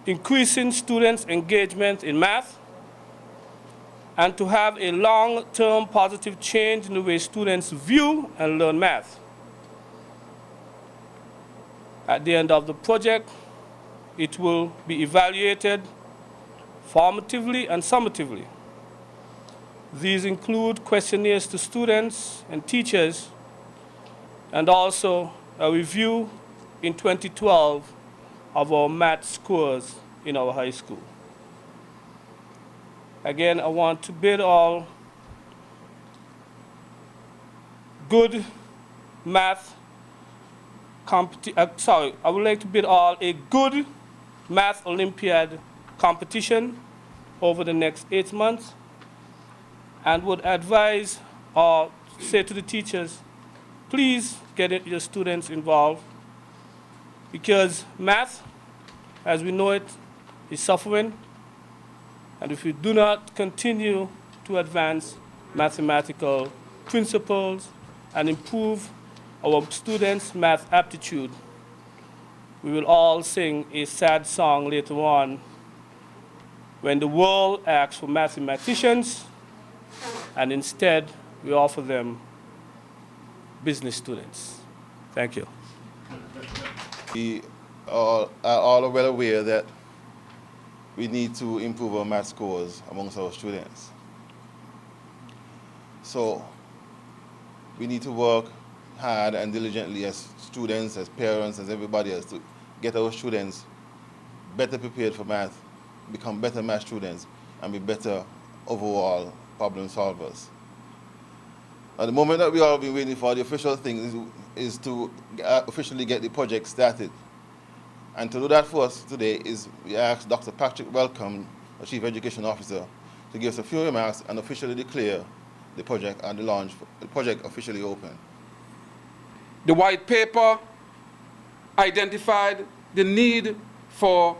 increasing students' engagement in math, and to have a long-term positive change in the way students view and learn math. At the end of the project, it will be evaluated formatively and summatively. These include questionnaires to students and teachers, and also a review in 2012 of our math scores in our high school. Again, I want to bid all good math I would like to bid all a good math Olympiad competition over the next 8 months, and would advise or say to the teachers, please get your students involved, because math, as we know it, is suffering, and if we do not continue to advance mathematical principles and improve our students' math aptitude, we will all sing a sad song later on when the world asks for mathematicians, and instead we offer them business students. Thank you. We are all well aware that we need to improve our math scores amongst our students. So we need to work hard and diligently as students, as parents, as everybody else, to get our students better prepared for math, become better math students, and be better overall problem solvers. At the moment that we all been waiting for, the official thing is to officially get the project started. And to do that for us today is we asked Dr. Patrick Welcome, the Chief Education Officer, to give us a few remarks and officially declare the project and the project officially open. The white paper identified the need for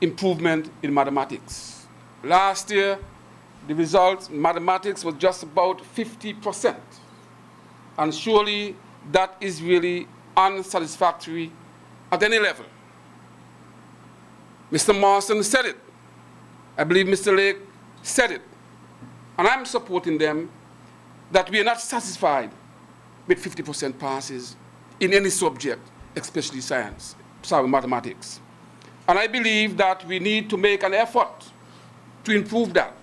improvement in mathematics. Last year, the results in mathematics was just about 50%. And surely that is really unsatisfactory at any level. Mr. Marston said it. I believe Mr. Lake said it. And I'm supporting them that we are not satisfied with 50% passes in any subject, especially mathematics. And I believe that we need to make an effort to improve that.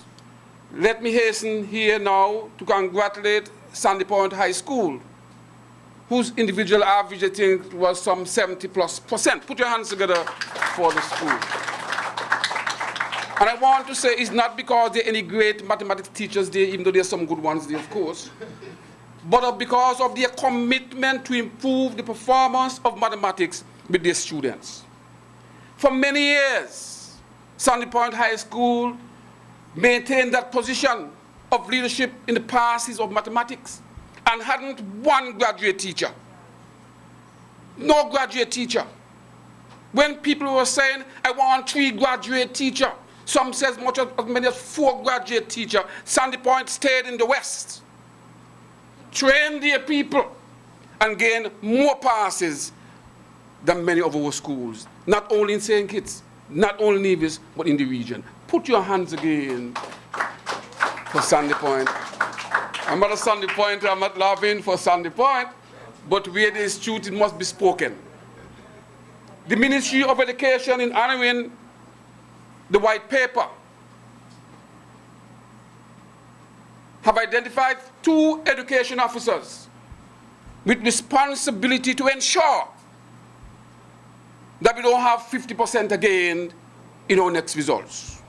Let me hasten here now to congratulate Sandy Point High School, whose individual average, I think, was some 70+%. Put your hands together for the school. And I want to say it's not because there are any great mathematics teachers there, even though there are some good ones there, of course, but because of their commitment to improve the performance of mathematics with their students. For many years, Sandy Point High School maintained that position of leadership in the passes of mathematics and hadn't one graduate teacher. No graduate teacher. When people were saying, I want 3 graduate teachers, some says much as many as 4 graduate teachers, Sandy Point stayed in the West, trained their people, and gained more passes than many of our schools, not only in St. Kitts, not only in Nevis, but in the region. Put your hands again for Sandy Point. I'm not a Sandy Point, I'm not laughing for Sandy Point, but where there is truth, it must be spoken. The Ministry of Education, in honoring the white paper, have identified 2 education officers with responsibility to ensure that we don't have 50% again in our next results.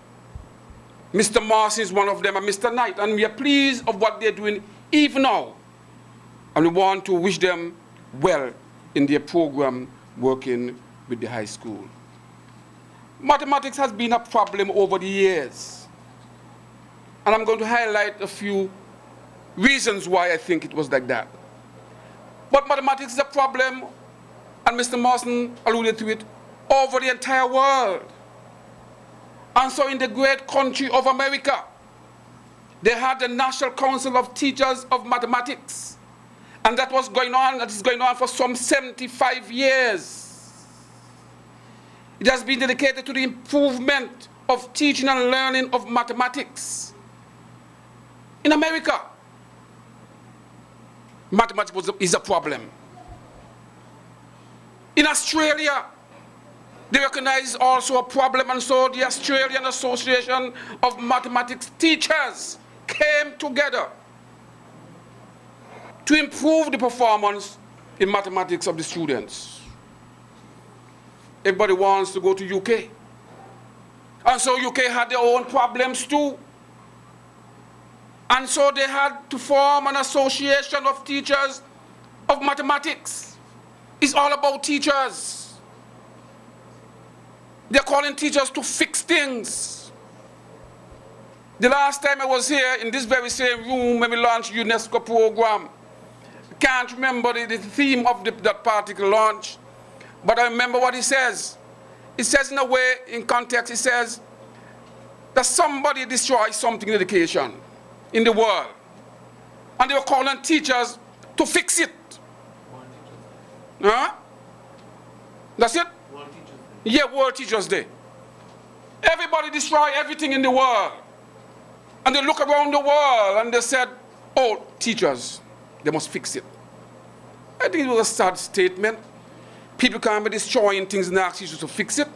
Mr. Marcy is one of them, and Mr. Knight, and we are pleased of what they're doing even now. And we want to wish them well in their program working with the high school. Mathematics has been a problem over the years. And I'm going to highlight a few reasons why I think it was like that. But mathematics is a problem, and Mr. Marston alluded to it, over the entire world. And so in the great country of America, they had the National Council of Teachers of Mathematics. And that was going on, that is going on for some 75 years. It has been dedicated to the improvement of teaching and learning of mathematics. In America, mathematics is a problem. In Australia, they recognize also a problem, and so the Australian Association of Mathematics Teachers came together to improve the performance in mathematics of the students. Everybody wants to go to UK. And so UK had their own problems too. And so they had to form an association of teachers of mathematics. It's all about teachers. They're calling teachers to fix things. The last time I was here in this very same room when we launched UNESCO program, I can't remember the theme of that particular launch, but I remember what it says. It says in a way, in context, it says that somebody destroys something in education in the world. And they were calling teachers to fix it. Huh? That's it? Yeah, World Teachers Day. Everybody destroy everything in the world. And they look around the world and they said, oh, teachers, they must fix it. I think it was a sad statement. People can't be destroying things and ask teachers to fix it.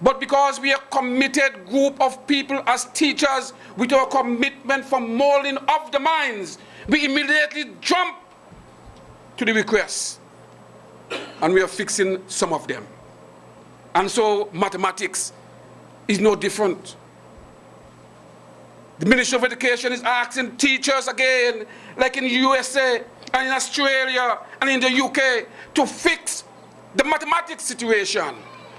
But because we are a committed group of people as teachers with our commitment for molding of the minds, we immediately jump to the request. And we are fixing some of them. And so mathematics is no different. The Ministry of Education is asking teachers again, like in the USA and in Australia and in the UK, to fix the mathematics situation.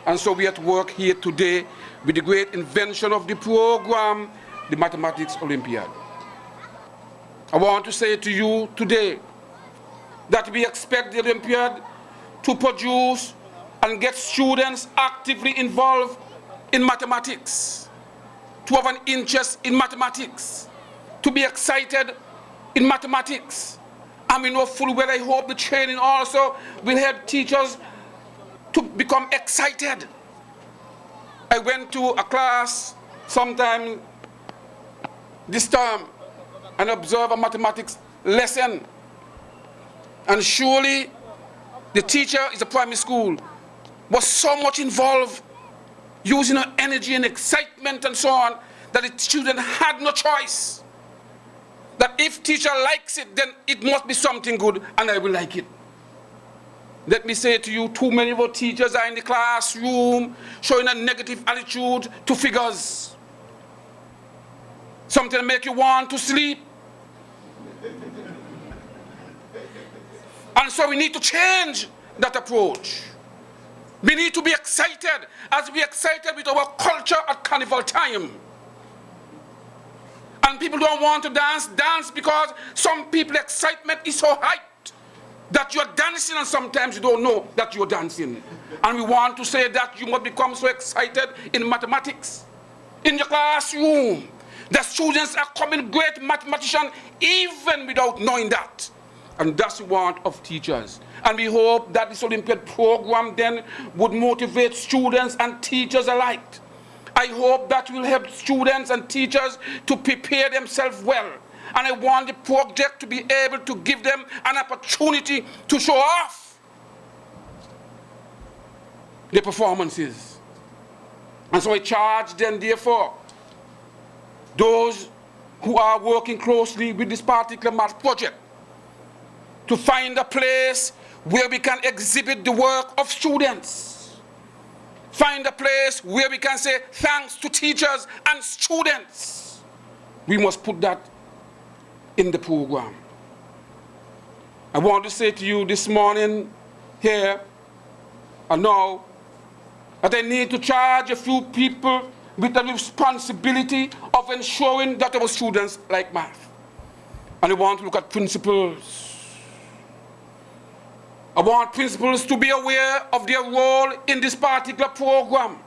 And so we are at work here today with the great invention of the program, the Mathematics Olympiad. I want to say to you today that we expect the Olympiad to produce and get students actively involved in mathematics, to have an interest in mathematics, to be excited in mathematics. And we know full well, I hope the training also will help teachers to become excited. I went to a class sometime this term and observed a mathematics lesson. And surely the teacher is a primary school, was so much involved, using her energy and excitement and so on, that the student had no choice. That if teacher likes it, then it must be something good, and I will like it. Let me say to you, too many of our teachers are in the classroom showing a negative attitude to figures. Something to make you want to sleep. And so we need to change that approach. We need to be excited, as we excited with our culture at carnival time. And people don't want to dance because some people's excitement is so high that you're dancing and sometimes you don't know that you're dancing. And we want to say that you must become so excited in mathematics. In the classroom, the students are becoming great mathematicians even without knowing that. And that's the want of teachers. And we hope that this Olympiad program then would motivate students and teachers alike. I hope that will help students and teachers to prepare themselves well. And I want the project to be able to give them an opportunity to show off their performances. And so I charge them, therefore, those who are working closely with this particular math project, to find a place where we can exhibit the work of students. Find a place where we can say thanks to teachers and students. We must put that in the program. I want to say to you this morning here and now that I need to charge a few people with the responsibility of ensuring that our students like math. And I want to look at principals. I want principals to be aware of their role in this particular program.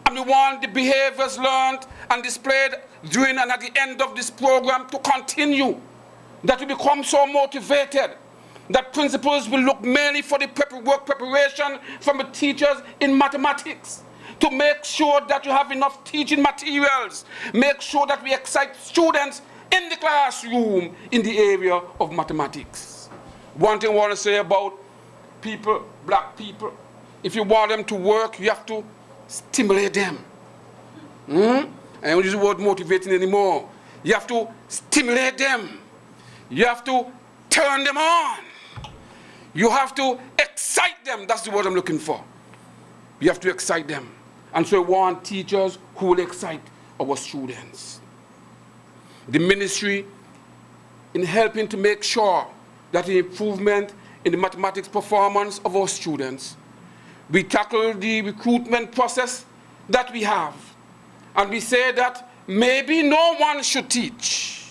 And we want the behaviors learned and displayed during and at the end of this program to continue. That we become so motivated that principals will look mainly for the work preparation from the teachers in mathematics. to make sure that you have enough teaching materials, make sure that we excite students in the classroom in the area of mathematics. One thing I want to say about people, black people, if you want them to work, you have to stimulate them. I don't use the word motivating anymore. You have to stimulate them. You have to turn them on. You have to excite them. That's the word I'm looking for. You have to excite them. And so we want teachers who will excite our students. The ministry, in helping to make sure that the improvement in the mathematics performance of our students, we tackle the recruitment process that we have. And we say that maybe no one should teach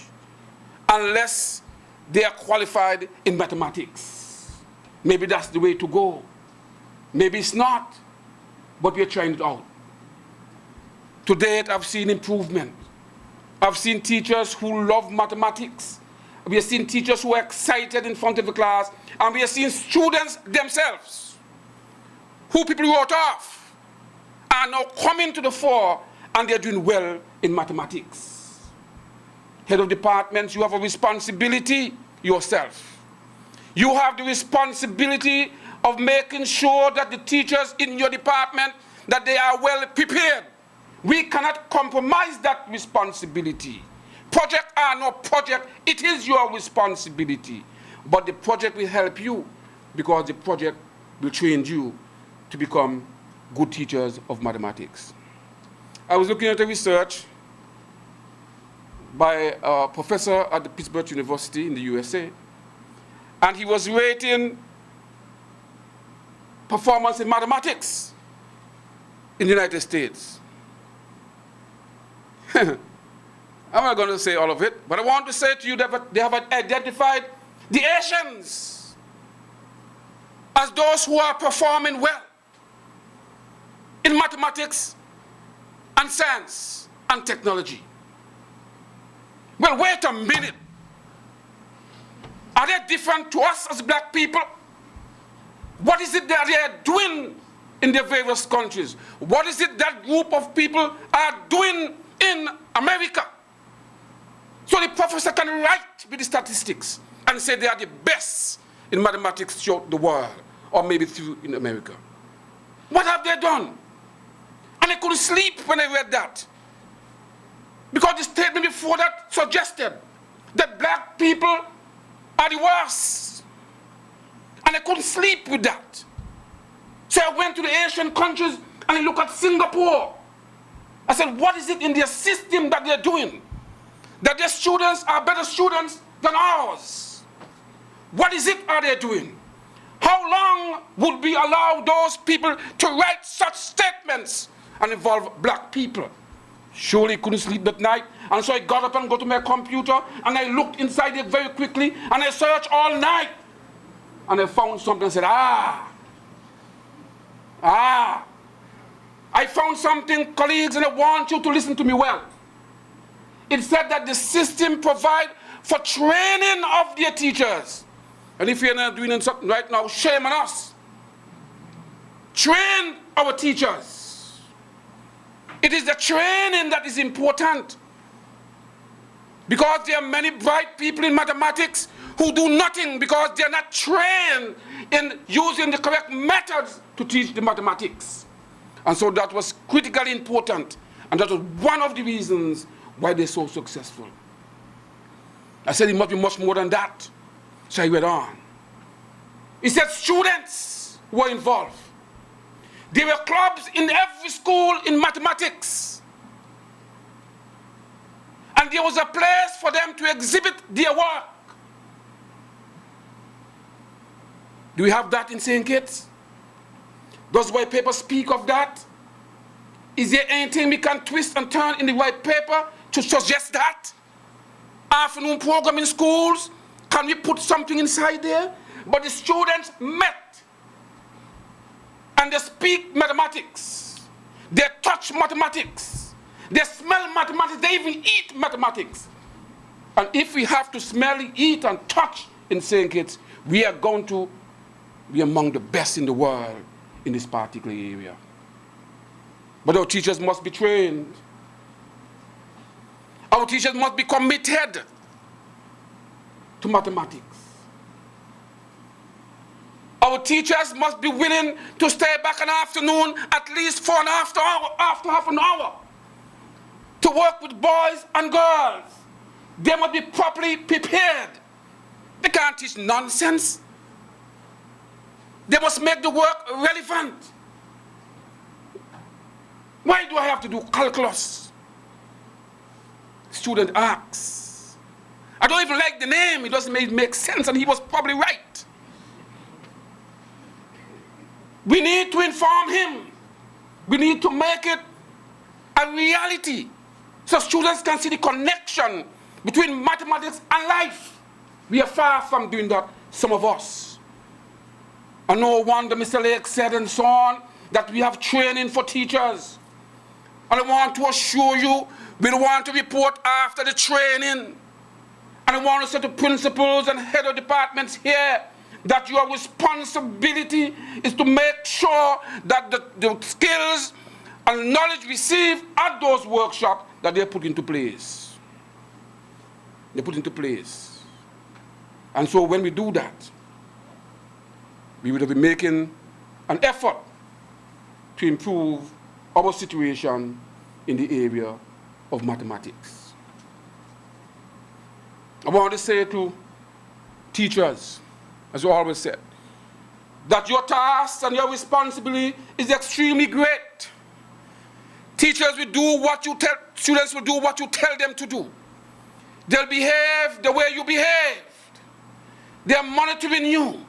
unless they are qualified in mathematics. Maybe that's the way to go. Maybe it's not, but we're trying it out. To date, I've seen improvement. I've seen teachers who love mathematics. We have seen teachers who are excited in front of the class. And we have seen students themselves, who people wrote off, are now coming to the fore, and they're doing well in mathematics. Head of departments, you have a responsibility yourself. You have the responsibility of making sure that the teachers in your department, that they are well prepared. We cannot compromise that responsibility. Project or no project, it is your responsibility. But the project will help you, because the project will train you to become good teachers of mathematics. I was looking at a research by a professor at the Pittsburgh University in the USA, and he was rating performance in mathematics in the United States. I'm not going to say all of it, but I want to say to you that they have identified the Asians as those who are performing well in mathematics and science and technology. Well, wait a minute. Are they different to us as black people? What is it that they are doing in their various countries? What is it that group of people are doing in America? So the professor can write with the statistics and say they are the best in mathematics throughout the world, or maybe through in America. What have they done? And I couldn't sleep when I read that, because the statement before that suggested that black people are the worst. And I couldn't sleep with that. So I went to the Asian countries and I looked at Singapore. I said, what is it in their system that they're doing, that their students are better students than ours? What is it are they doing? How long would we allow those people to write such statements and involve black people? Surely couldn't sleep that night. And so I got up and go to my computer and I looked inside it very quickly and I searched all night. And I found something and said, I found something, colleagues, and I want you to listen to me well. It said that the system provides for training of their teachers. And if you're not doing something right now, shame on us. Train our teachers. It is the training that is important. Because there are many bright people in mathematics who do nothing because they are not trained in using the correct methods to teach the mathematics. And so that was critically important. And that was one of the reasons why they're so successful. I said it must be much more than that. So I went on. He said students were involved. There were clubs in every school in mathematics. And there was a place for them to exhibit their work. Do we have that in St. Kitts? Does white paper speak of that? Is there anything we can twist and turn in the white paper to suggest that? Afternoon program in schools, can we put something inside there? But the students met and they speak mathematics. They touch mathematics. They smell mathematics. They even eat mathematics. And if we have to smell, eat, and touch in St. Kitts, we are going to be among the best in the world in this particular area. But our teachers must be trained. Our teachers must be committed to mathematics. Our teachers must be willing to stay back an afternoon, at least for after half an hour, to work with boys and girls. They must be properly prepared. They can't teach nonsense. They must make the work relevant. Why do I have to do calculus? Student asks. I don't even like the name. It doesn't make sense, and he was probably right. We need to inform him. We need to make it a reality so students can see the connection between mathematics and life. We are far from doing that, some of us. And no wonder Mr. Lake said and so on that we have training for teachers. And I want to assure you, we want to report after the training. And I want to say to principals and head of departments here that your responsibility is to make sure that the skills and knowledge received at those workshops that they're put into place. They're put into place. And so when we do that, we will be making an effort to improve our situation in the area of mathematics. I want to say to teachers, as you always said, that your task and your responsibility is extremely great. Teachers will do what you tell, students will do what you tell them to do. They'll behave the way you behaved. They're monitoring you.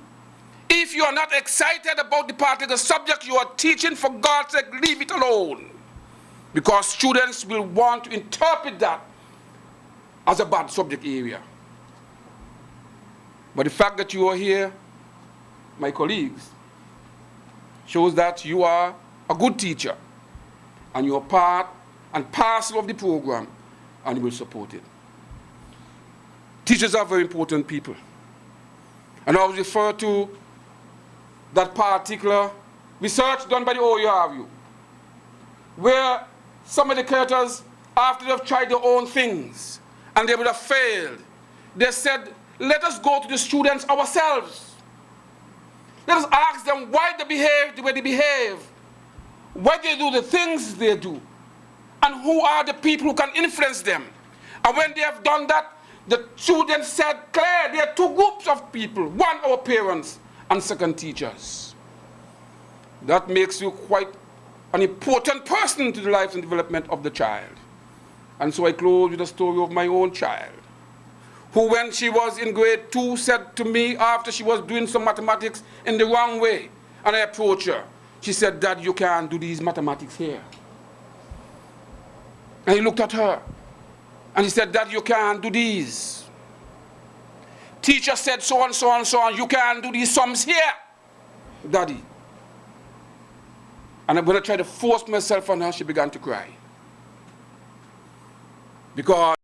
If you are not excited about the particular subject you are teaching, for God's sake, leave it alone. Because students will want to interpret that as a bad subject area. But the fact that you are here, my colleagues, shows that you are a good teacher and you are part and parcel of the program, and you will support it. Teachers are very important people. And I will refer to that particular research done by the OERU, where some educators, after they've tried their own things and they would have failed, they said, let us go to the students ourselves. Let us ask them why they behave the way they behave, why they do the things they do, and who are the people who can influence them. And when they have done that, the students said, Claire, there are two groups of people. One, our parents, and second, teachers. That makes you quite an important person to the life and development of the child. And so I close with a story of my own child, who when she was in grade 2 said to me after she was doing some mathematics in the wrong way, and I approached her. She said, Dad, you can't do these mathematics here. And he looked at her, and he said, Dad, you can't do these. Teacher said so and so and so on, you can't do these sums here, Daddy. And when I tried to force myself on her, she began to cry. Because